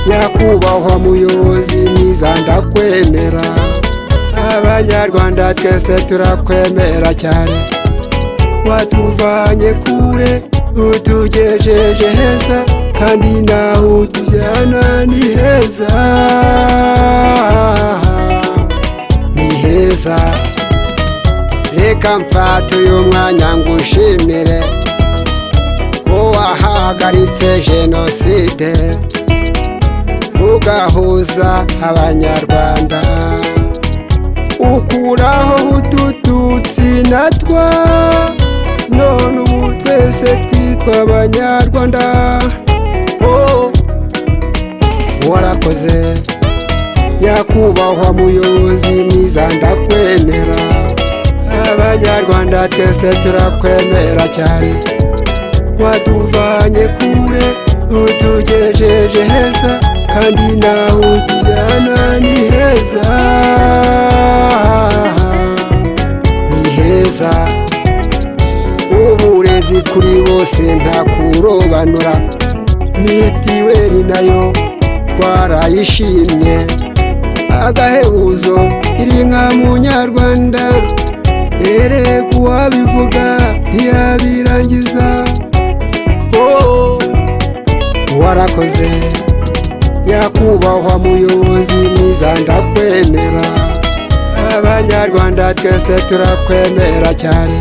Nyakubahwa muyobozi mwiza ndakwemera, abanyarwanda twese turakwemera cyane. Watuvanye kure utugejeje heza, kandi naho utujyana ni heza, ni heza. Reka mfate uyu mwanya ngushimire ko wahagaritse jenoside ugahuza abanyarwanda, ukuraho utututsi na twa, none ubu twese twitwa abanyarwanda. Oh, warakoze nyakubahwa muyobozi mwiza ndakwemera, abanyarwanda twese turakwemera cyane. Watuvanye kure utugejeje heza, kandi naho utujyana ni heza, ni heza. Uburezi kuri bose nta kurobanura, mitiweli nayo twarayishimye, agahebuzo iri nka munyarwanda, erega uwabivuga ntiyabirangiza. Oh, warakoze nyakubahwa muyobozi mwiza ndakwemera, abanyarwanda twese turakwemera cyane.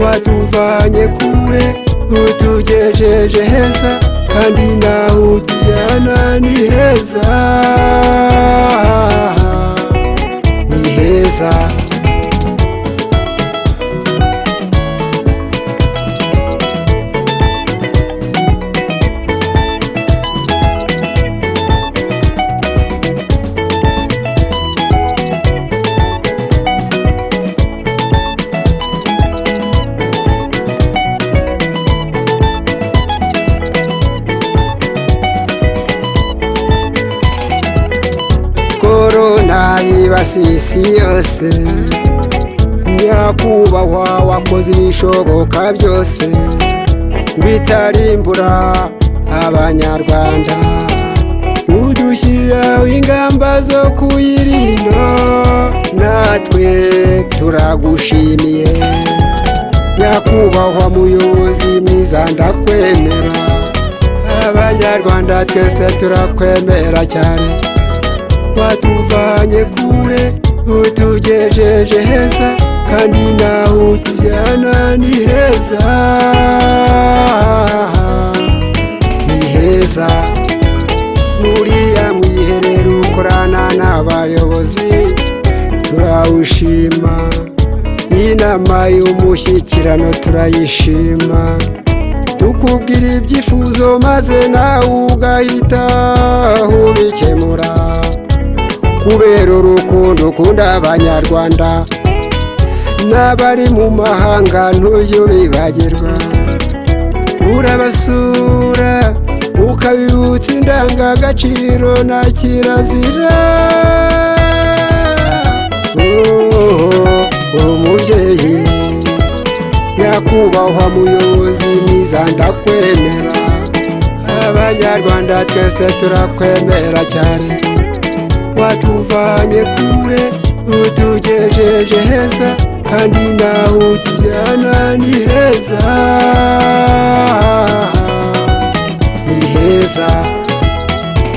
Watuvanye kure utugejeje heza, kandi naho utujyana ni heza, ni heza. Korona yibasiye isi yose, nyakubahwa wakoze ibishoboka byose ngo itarimbura abanyarwanda, udushyiriraho ingamba zo kuyirinda, natwe turagushimiye. Nyakubahwa muyobozi mwiza ndakwemera, abanyarwanda twese turakwemera cyane. Watuvanye kure utugejeje heza, kandi naho utujyana ni heza, ni heza. Muriya mwiherero ukorana n'abayobozi turawushima, inama y'umushyikirano turayishima, tukubwira ibyifuzo maze nawe ugahita ubikemura, kubera urukundo ukunda abanyarwanda n'abari mu mahanga ntujye ubibagirwa. Urabasura ukabibutsa indangagaciro na kirazira. Umubyeyi nyakubahwa muyobozi mwiza ndakwemera, abanyarwanda twese turakwemera cyane. Watuvanye kure utugejeje heza, kandi naho utujyana ni heza, ni heza.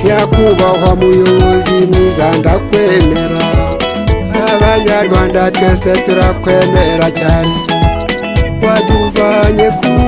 Nyakubahwa muyobozi mwiza ndakwemera, abanyarwanda twese turakwemera cyane. Watuvanye kure